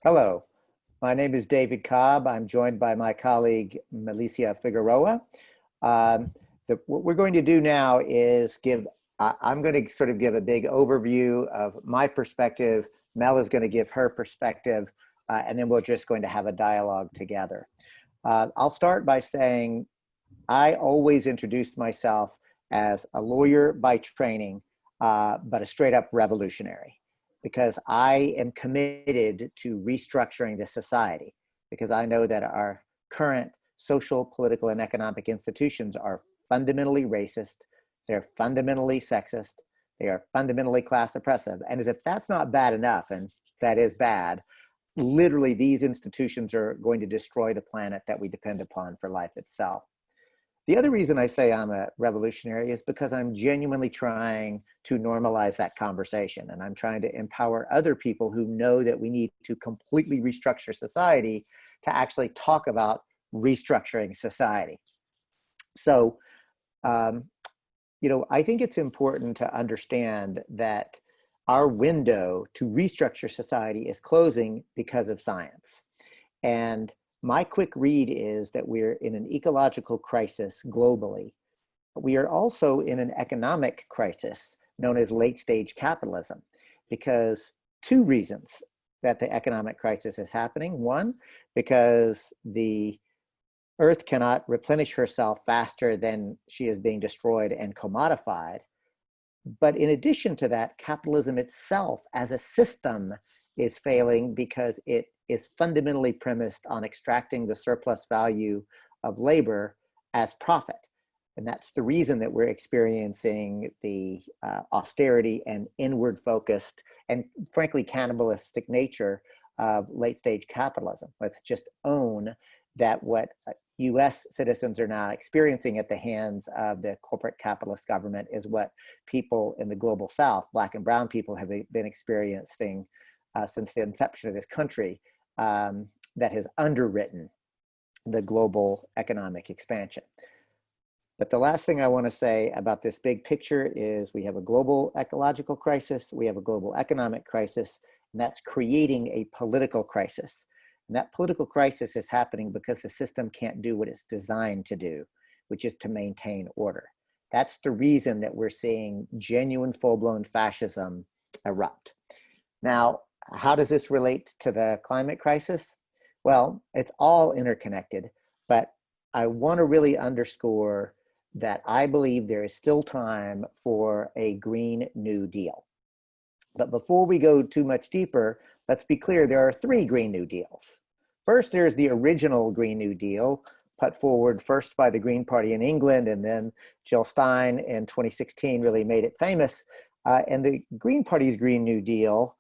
Hello, my name is David Cobb. I'm joined by my colleague, Meleiza Figueroa. What we're going to do now is I'm going to sort of give a big overview of my perspective. Mel is going to give her perspective, and then we're just going to have a dialogue together. I'll start by saying I always introduced myself as a lawyer by training, but a straight up revolutionary, because I am committed to restructuring the society, because I know that our current social, political, and economic institutions are fundamentally racist, they're fundamentally sexist, they are fundamentally class oppressive. And as if that's not bad enough, and that is bad, literally these institutions are going to destroy the planet that we depend upon for life itself. The other reason I say I'm a revolutionary is because I'm genuinely trying to normalize that conversation, and I'm trying to empower other people who know that we need to completely restructure society to actually talk about restructuring society. So, I think it's important to understand that our window to restructure society is closing because of science. And my quick read is that we're in an ecological crisis globally. We are also in an economic crisis known as late stage capitalism, because two reasons that the economic crisis is happening. One, because the Earth cannot replenish herself faster than she is being destroyed and commodified. But in addition to that, capitalism itself as a system is failing because it is fundamentally premised on extracting the surplus value of labor as profit. And that's the reason that we're experiencing the austerity and inward focused and frankly cannibalistic nature of late stage capitalism. Let's just own that what US citizens are now experiencing at the hands of the corporate capitalist government is what people in the global South, Black and brown people, have been experiencing since the inception of this country, that has underwritten the global economic expansion. But the last thing I want to say about this big picture is we have a global ecological crisis, we have a global economic crisis, and that's creating a political crisis. And that political crisis is happening because the system can't do what it's designed to do, which is to maintain order. That's the reason that we're seeing genuine full-blown fascism erupt. Now, how does this relate to the climate crisis? Well, it's all interconnected, but I want to really underscore that I believe there is still time for a Green New Deal. But before we go too much deeper, let's be clear, there are three Green New Deals. First, there's the original Green New Deal, put forward first by the Green Party in England, and then Jill Stein in 2016 really made it famous. And the Green Party's Green New Deal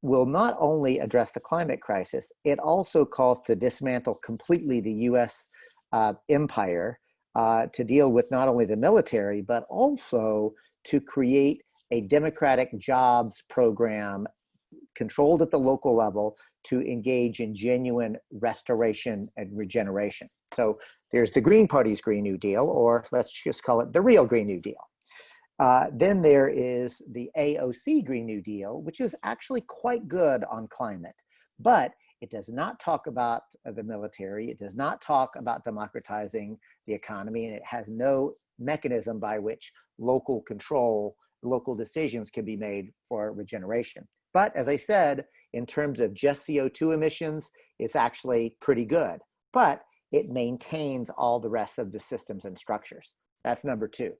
will not only address the climate crisis, it also calls to dismantle completely the US empire, to deal with not only the military, but also to create a democratic jobs program controlled at the local level to engage in genuine restoration and regeneration. So there's the Green Party's Green New Deal, or let's just call it the real Green New Deal. Then there is the AOC Green New Deal, which is actually quite good on climate, but it does not talk about the military. It does not talk about democratizing the economy, and it has no mechanism by which local control, local decisions can be made for regeneration. But as I said, in terms of just CO2 emissions, it's actually pretty good, but it maintains all the rest of the systems and structures. That's number two.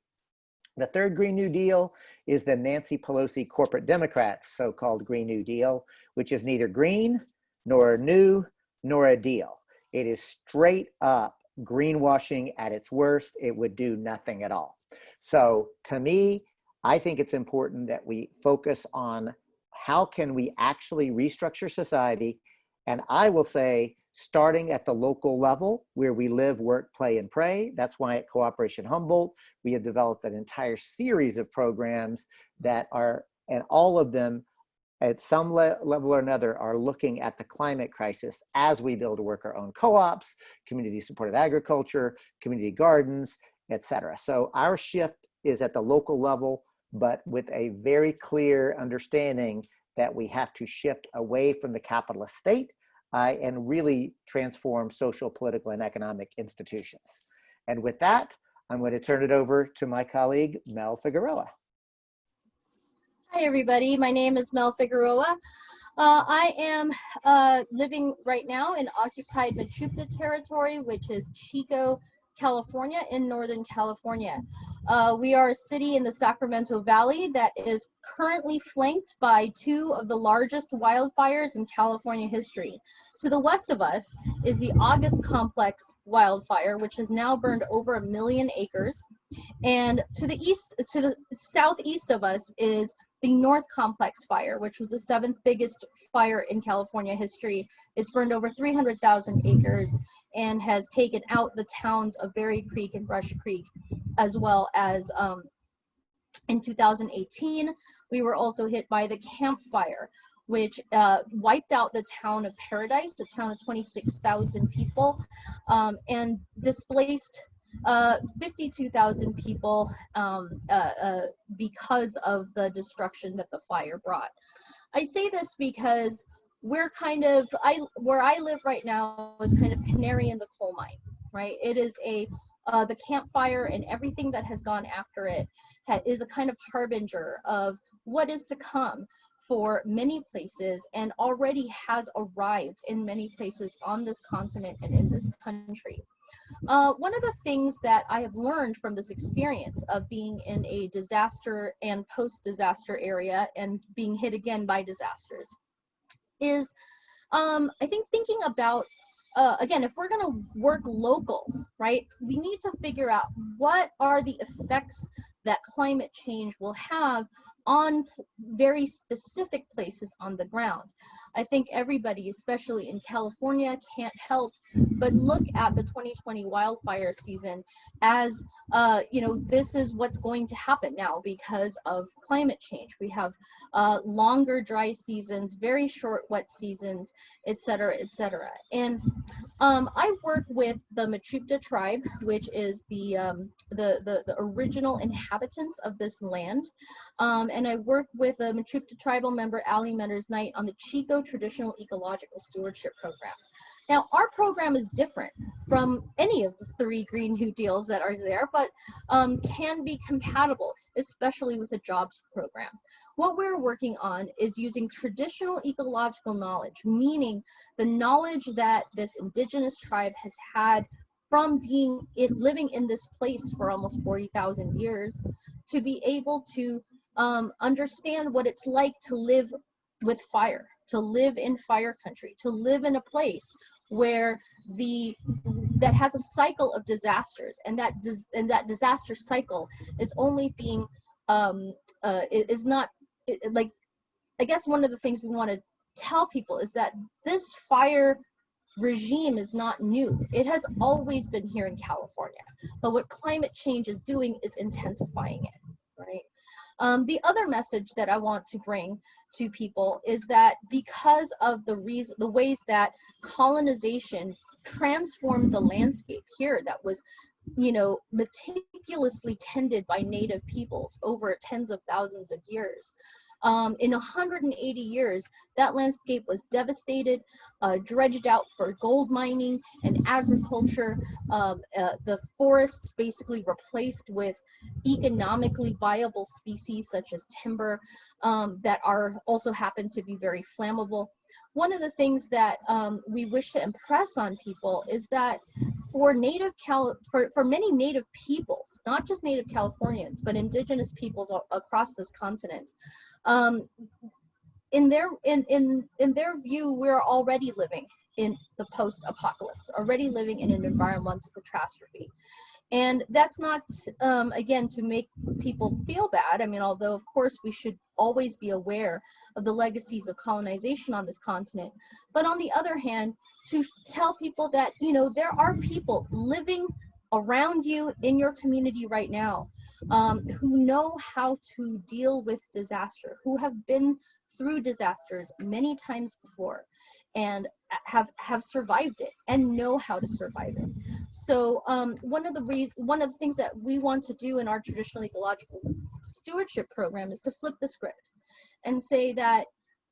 The third Green New Deal is the Nancy Pelosi corporate Democrats so-called Green New Deal, which is neither green, nor new, nor a deal. It is straight up greenwashing at its worst. It would do nothing at all. So to me, I think it's important that we focus on how can we actually restructure society. And I will say, starting at the local level where we live, work, play, and pray. That's why at Cooperation Humboldt, we have developed an entire series of programs that are, and all of them at some level or another are looking at the climate crisis as we build to work our own co-ops, community supported agriculture, community gardens, et cetera. So our shift is at the local level, but with a very clear understanding that we have to shift away from the capitalist state and really transform social, political, and economic institutions. And with that, I'm going to turn it over to my colleague, Mel Figueroa. Hi, everybody. My name is Mel Figueroa. I am living right now in occupied Mechoopda territory, which is Chico, California, in Northern California. We are a city in the Sacramento Valley that is currently flanked by two of the largest wildfires in California history. To the west of us is the August Complex wildfire, which has now burned over 1 million acres. And to the southeast of us is the North Complex fire, which was the 7th biggest fire in California history. It's burned over 300,000 acres and has taken out the towns of Berry Creek and Brush Creek, as well as in 2018, we were also hit by the Camp Fire, which wiped out the town of Paradise, a town of 26,000 people, and displaced 52,000 people because of the destruction that the fire brought. I say this because we're kind of, where I live right now is kind of canary in the coal mine, right? It is the campfire and everything that has gone after it is a kind of harbinger of what is to come for many places, and already has arrived in many places on this continent and in this country. One of the things that I have learned from this experience of being in a disaster and post-disaster area and being hit again by disasters is, I think, thinking about, again, if we're going to work local, right, we need to figure out what are the effects that climate change will have on very specific places on the ground. I think everybody, especially in California, can't help but look at the 2020 wildfire season as, you know, this is what's going to happen now because of climate change. We have longer dry seasons, very short wet seasons, et cetera, et cetera. And I work with the Mechoopda tribe, which is the original inhabitants of this land. And I work with a Mechoopda tribal member, Ali Metters Knight, on the Chico Traditional Ecological Stewardship Program. Now, our program is different from any of the 3 Green New Deals that are there, but can be compatible, especially with the jobs program. What we're working on is using traditional ecological knowledge, meaning the knowledge that this indigenous tribe has had from living in this place for almost 40,000 years, to be able to understand what it's like to live with fire, to live in fire country, to live in a place where that has a cycle of disasters, and that disaster cycle is only being is not like, I guess one of the things we want to tell people is that this fire regime is not new. It has always been here in California, but what climate change is doing is intensifying it, right? The other message that I want to bring to people is that because of the ways that colonization transformed the landscape here, that was, you know, meticulously tended by native peoples over tens of thousands of years. In 180 years, that landscape was devastated, dredged out for gold mining and agriculture. The forests basically replaced with economically viable species such as timber that also happen to be very flammable. One of the things that we wish to impress on people is that for many native peoples, not just native Californians, but indigenous peoples across this continent, in their view, we're already living in the post-apocalypse, already living in an environmental catastrophe. And that's not, again, to make people feel bad. I mean, although, of course, we should always be aware of the legacies of colonization on this continent. But on the other hand, to tell people that, you know, there are people living around you in your community right now who know how to deal with disaster, who have been through disasters many times before and have survived it and know how to survive it. So one of the things that we want to do in our traditional ecological stewardship program is to flip the script and say that,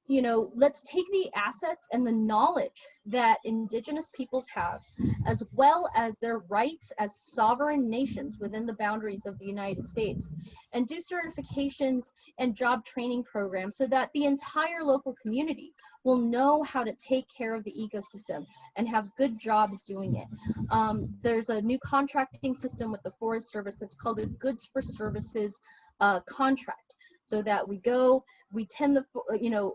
you know, let's take the assets and the knowledge that indigenous peoples have, as well as their rights as sovereign nations within the boundaries of the United States, and do certifications and job training programs so that the entire local community will know how to take care of the ecosystem and have good jobs doing it. There's a new contracting system with the Forest Service that's called a goods for services contract, so that we tend to, you know,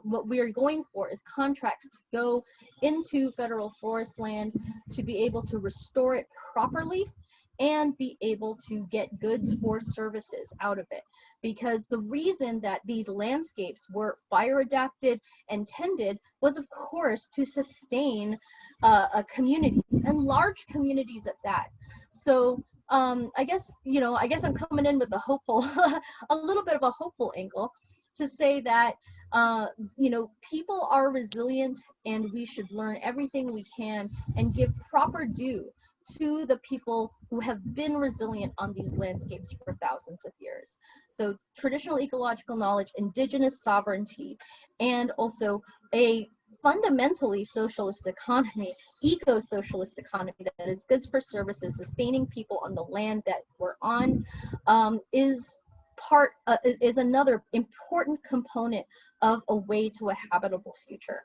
what we are going for is contracts to go into federal forest land to be able to restore it properly and be able to get goods for services out of it. Because the reason that these landscapes were fire adapted and tended was, of course, to sustain communities, and large communities at that. So I guess, you know, I guess I'm coming in with a hopeful, a little bit of a hopeful angle to say that, you know, people are resilient, and we should learn everything we can and give proper due to the people who have been resilient on these landscapes for thousands of years. So traditional ecological knowledge, indigenous sovereignty, and also a fundamentally socialist economy, eco-socialist economy that is goods for services, sustaining people on the land that we're on, is another important component of a way to a habitable future.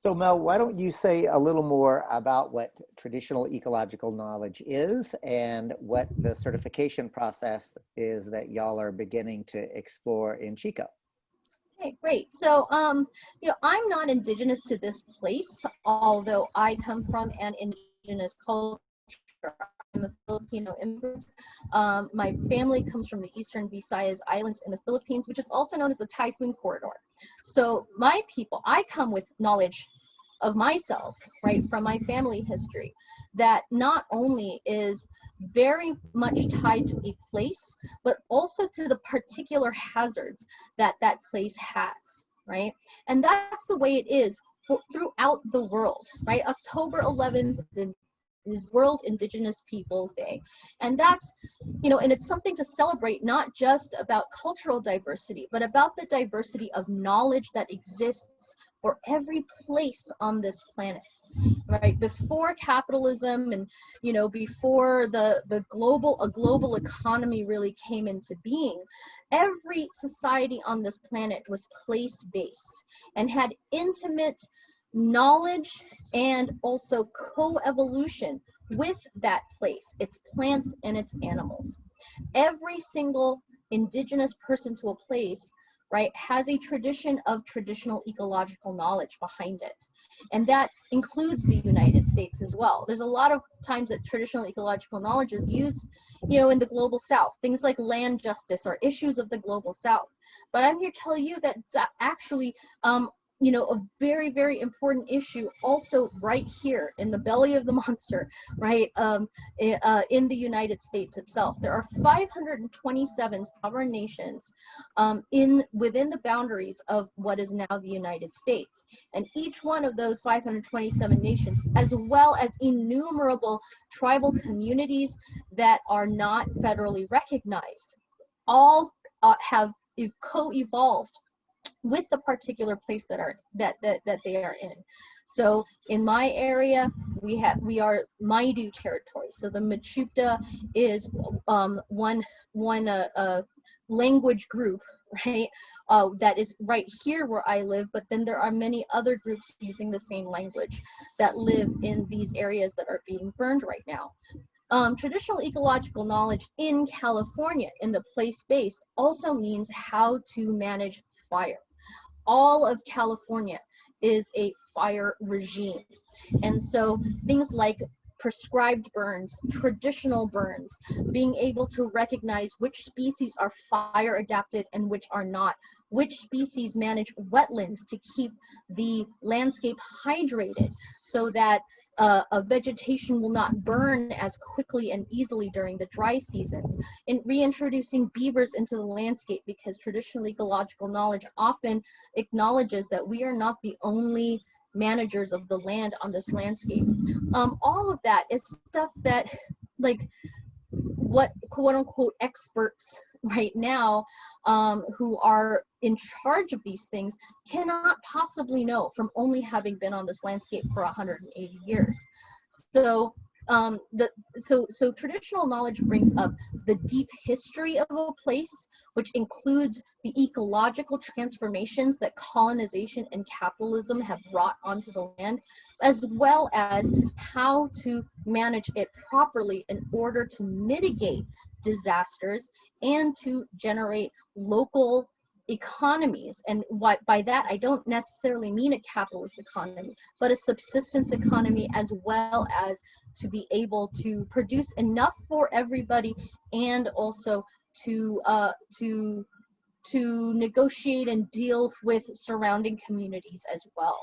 So Mel, why don't you say a little more about what traditional ecological knowledge is and what the certification process is that y'all are beginning to explore in Chico? Okay, great. So, you know, I'm not indigenous to this place, although I come from an indigenous culture. I'm a Filipino immigrant. My family comes from the Eastern Visayas Islands in the Philippines, which is also known as the Typhoon Corridor. So my people, I come with knowledge of myself, right, from my family history, that not only is very much tied to a place, but also to the particular hazards that that place has, right? And that's the way it is throughout the world, right? October 11th is World Indigenous Peoples Day. And that's, you know, and it's something to celebrate, not just about cultural diversity, but about the diversity of knowledge that exists for every place on this planet, right? Before capitalism and, you know, before a global economy really came into being, every society on this planet was place-based and had intimate knowledge and also co-evolution with that place, its plants and its animals. Every single indigenous person to a place, right, has a tradition of traditional ecological knowledge behind it. And that includes the United States as well. There's a lot of times that traditional ecological knowledge is used, you know, in the global south, things like land justice or issues of the global south. But I'm here to tell you that it's actually, you know, a very, very important issue also right here in the belly of the monster, right, in the United States itself. There are 527 sovereign nations within the boundaries of what is now the United States. And each one of those 527 nations, as well as innumerable tribal communities that are not federally recognized, all have co-evolved with the particular place that they are in. So in my area, we are Maidu territory. So the Mechoopda is one language group, right? That is right here where I live, but then there are many other groups using the same language that live in these areas that are being burned right now. Traditional ecological knowledge in California, in the place-based, also means how to manage fire. All of California is a fire regime. And so things like prescribed burns, traditional burns, being able to recognize which species are fire adapted and which are not, which species manage wetlands to keep the landscape hydrated so that a vegetation will not burn as quickly and easily during the dry seasons, in reintroducing beavers into the landscape, because traditional ecological knowledge often acknowledges that we are not the only managers of the land on this landscape. All of that is stuff that, like, what quote unquote experts right now who are in charge of these things cannot possibly know from only having been on this landscape for 180 years. So so traditional knowledge brings up the deep history of a place, which includes the ecological transformations that colonization and capitalism have brought onto the land, as well as how to manage it properly in order to mitigate disasters and to generate local economies. And what by that I don't necessarily mean a capitalist economy, but a subsistence economy, as well as to be able to produce enough for everybody, and also to negotiate and deal with surrounding communities as well.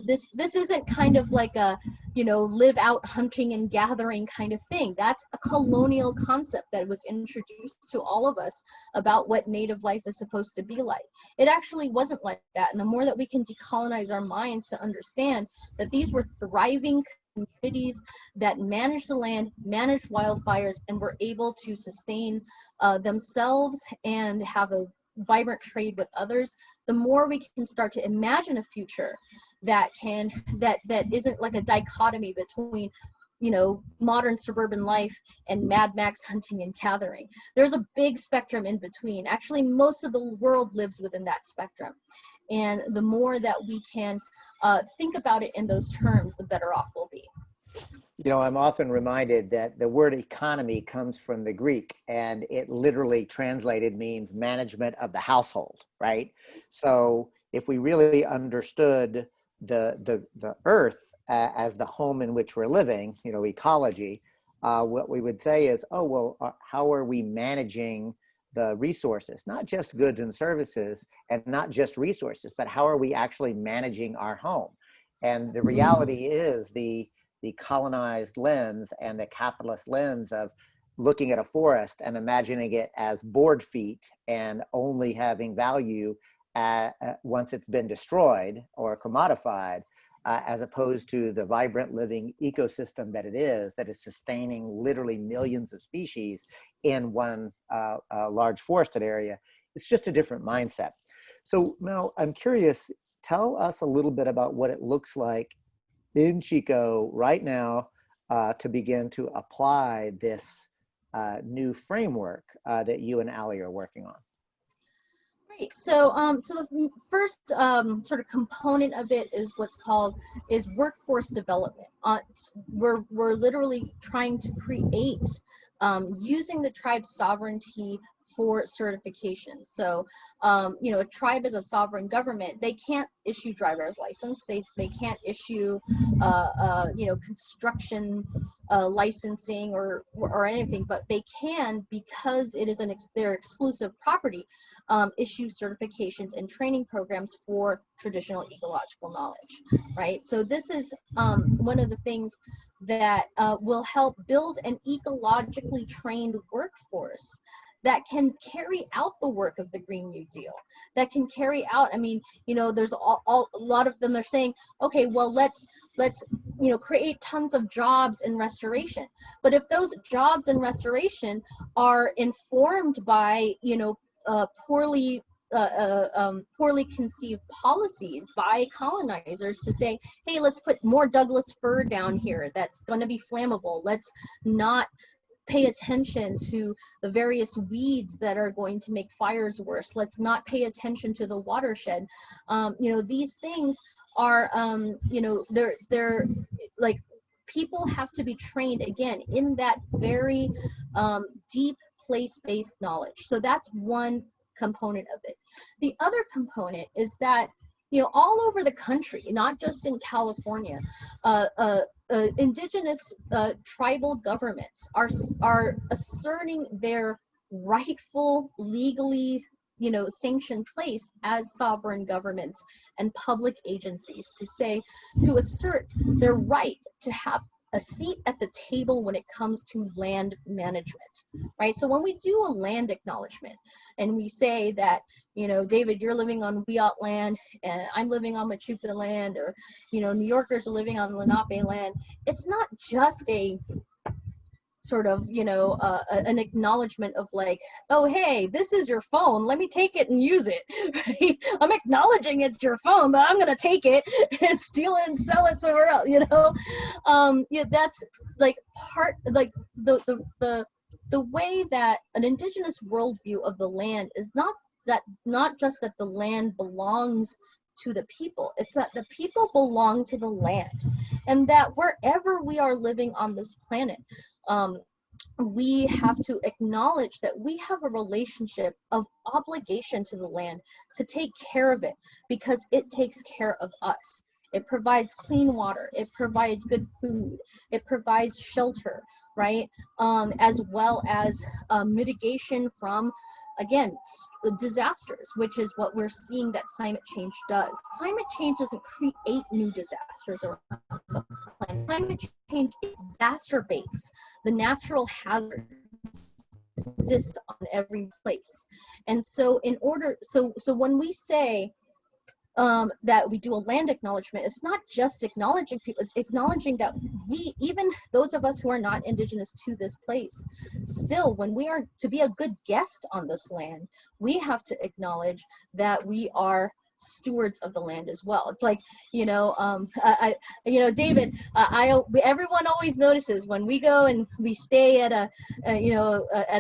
This isn't kind of like a, live out hunting and gathering kind of thing. That's a colonial concept that was introduced to all of us about what native life is supposed to be like. It actually wasn't like that. And the more that we can decolonize our minds to understand that these were thriving communities that managed the land, managed wildfires, and were able to sustain themselves and have a vibrant trade with others, the more we can start to imagine a future that isn't like a dichotomy between modern suburban life and Mad Max hunting and gathering. There's a big spectrum in between. Actually, most of the world lives within that spectrum, and the more that we can think about it in those terms, the better off we'll be. I'm often reminded that the word economy comes from the Greek, and it literally translated means management of the household, right? So if we really understood the earth as the home in which we're living, ecology, what we would say is, how are we managing the resources, not just goods and services, and not just resources, but how are we actually managing our home? And the reality is the colonized lens and the capitalist lens of looking at a forest and imagining it as board feet and only having value once it's been destroyed or commodified, as opposed to the vibrant living ecosystem that is sustaining literally millions of species in one large forested area. It's just a different mindset. So Mel, I'm curious, tell us a little bit about what it looks like in Chico right now to begin to apply this new framework that you and Ali are working on. Right. So the first sort of component of it is what's called workforce development. We're literally trying to create using the tribe's sovereignty for certification. So, a tribe is a sovereign government. They can't issue driver's license. They can't issue, construction licensing or anything. But they can, because it is their exclusive property, issue certifications and training programs for traditional ecological knowledge. Right. So this is one of the things that will help build an ecologically trained workforce that can carry out the work of the Green New Deal, that can carry out, there's a lot of them are saying, okay, well, let's create tons of jobs in restoration. But if those jobs in restoration are informed by, poorly conceived policies by colonizers to say, hey, let's put more Douglas fir down here that's going to be flammable. Let's not pay attention to the various weeds that are going to make fires worse. Let's not pay attention to the watershed. These things are, they're like, people have to be trained again in that very deep place-based knowledge. So that's one component of it. The other component is that, all over the country, not just in California, indigenous tribal governments are asserting their rightful, legally, sanctioned place as sovereign governments and public agencies to assert their right to have a seat at the table when it comes to land management, right? So when we do a land acknowledgement and we say that, David, you're living on Wiyot land and I'm living on Machuca land, or, New Yorkers are living on Lenape land, it's not just a sort of, an acknowledgement of like, oh, hey, this is your phone. Let me take it and use it. Right? I'm acknowledging it's your phone, but I'm going to take it and steal it and sell it somewhere else, Yeah, that's like part, like the way that an indigenous worldview of the land is not just that the land belongs to the people, it's that the people belong to the land, and that wherever we are living on this planet, we have to acknowledge that we have a relationship of obligation to the land to take care of it, because it takes care of us. It provides clean water, it provides good food, it provides shelter, right? As well as mitigation from, again, disasters, which is what we're seeing that climate change does. Climate change doesn't create new disasters around the planet. Climate change exacerbates the natural hazards exist on every place. And so so when we say that we do a land acknowledgement, it's not just acknowledging people, it's acknowledging that we, even those of us who are not indigenous to this place, still, when we are to be a good guest on this land, we have to acknowledge that we are stewards of the land as well. It's like, David, everyone always notices when we go and we stay at at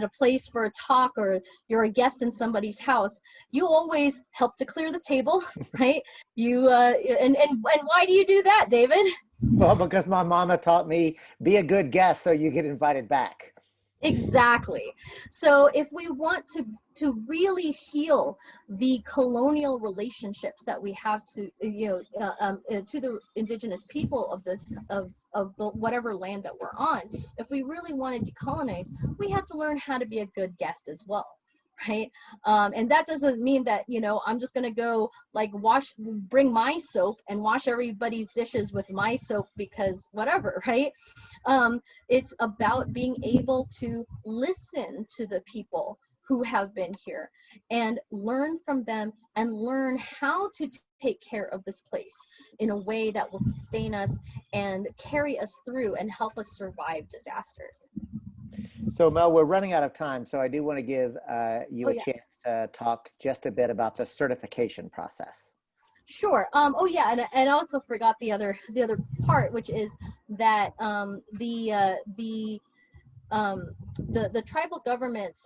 a place for a talk, or you're a guest in somebody's house, you always help to clear the table, right? You and why do you do that, David? Well, because my mama taught me, be a good guest so you get invited back. Exactly. So if we want to really heal the colonial relationships that we have to to the indigenous people of this of the whatever land that we're on, if we really want to decolonize, we have to learn how to be a good guest as well. Right. And that doesn't mean that, I'm just going to go like bring my soap and wash everybody's dishes with my soap because whatever. Right. It's about being able to listen to the people who have been here and learn from them and learn how to take care of this place in a way that will sustain us and carry us through and help us survive disasters. So Mel, we're running out of time, so I do want to give you a chance to talk just a bit about the certification process. Sure. And I also forgot the other part, which is that the tribal governments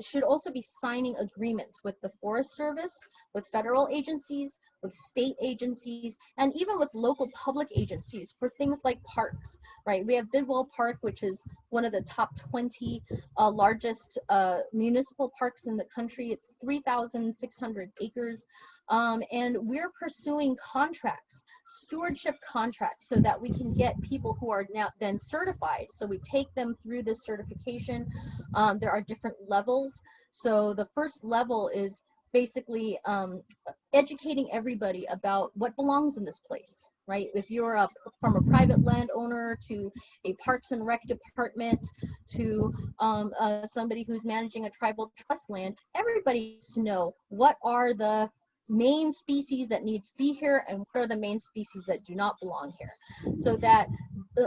should also be signing agreements with the Forest Service, with federal agencies, with state agencies, and even with local public agencies for things like parks, right? We have Bidwell Park, which is one of the top 20 largest municipal parks in the country. It's 3,600 acres. And we're pursuing contracts, stewardship contracts, so that we can get people who are now then certified. So we take them through this certification. There are different levels. So the first level is basically educating everybody about what belongs in this place, right? If you're from a private landowner to a Parks and Rec department to somebody who's managing a tribal trust land, everybody needs to know what are the main species that need to be here and what are the main species that do not belong here, so that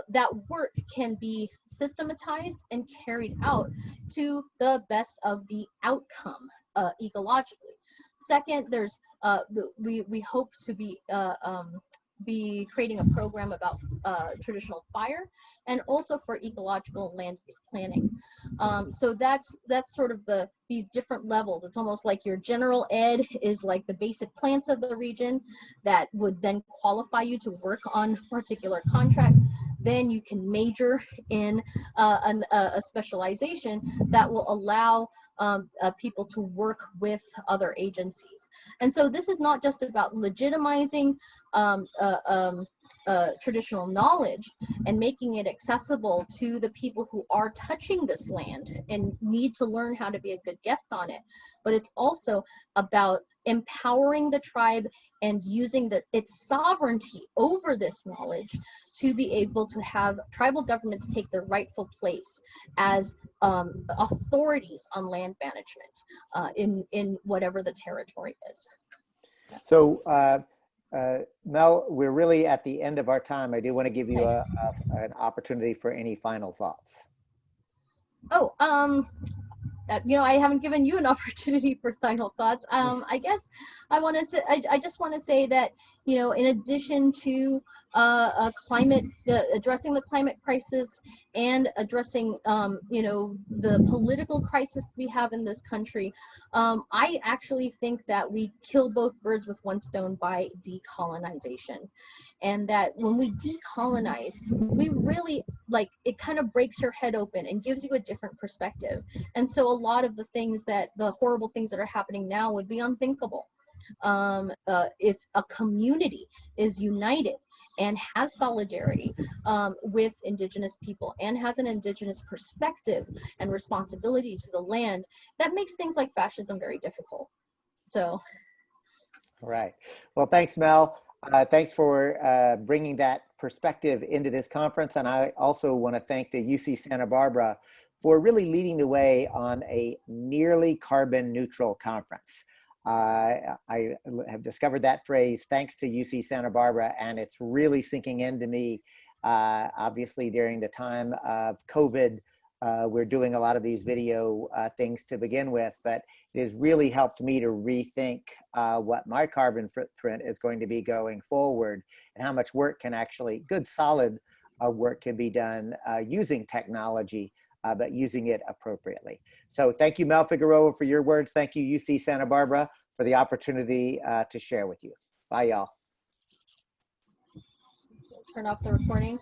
that work can be systematized and carried out to the best of the outcome ecologically. Second, there's we hope to be creating a program about traditional fire and also for ecological land use planning. So that's sort of these different levels. It's almost like your general ed is like the basic plants of the region that would then qualify you to work on particular contracts. Then you can major in a specialization that will allow people to work with other agencies. And so this is not just about legitimizing traditional knowledge and making it accessible to the people who are touching this land and need to learn how to be a good guest on it, but it's also about empowering the tribe and using its sovereignty over this knowledge to be able to have tribal governments take their rightful place as authorities on land management in whatever the territory is. So Mel, we're really at the end of our time. I do want to give you an opportunity for any final thoughts. Oh, I haven't given you an opportunity for final thoughts. I guess I just want to say that, in addition to addressing the climate crisis and addressing, the political crisis we have in this country, I actually think that we kill both birds with one stone by decolonization. And that when we decolonize, we really, like, it kind of breaks your head open and gives you a different perspective. And so a lot of the horrible things that are happening now would be unthinkable if a community is united and has solidarity with indigenous people and has an indigenous perspective and responsibility to the land. That makes things like fascism very difficult. So All right. Well, thanks, Mel. Thanks for bringing that perspective into this conference. And I also want to thank the UC Santa Barbara for really leading the way on a nearly carbon neutral conference. I have discovered that phrase thanks to UC Santa Barbara, and it's really sinking into me. Obviously, during the time of COVID, we're doing a lot of these video things to begin with, but it has really helped me to rethink what my carbon footprint is going to be going forward, and how much work can actually, good solid work can be done using technology, but using it appropriately. So thank you, Mel Figueroa, for your words. Thank you, UC Santa Barbara, for the opportunity to share with you. Bye, y'all. turn off the recording.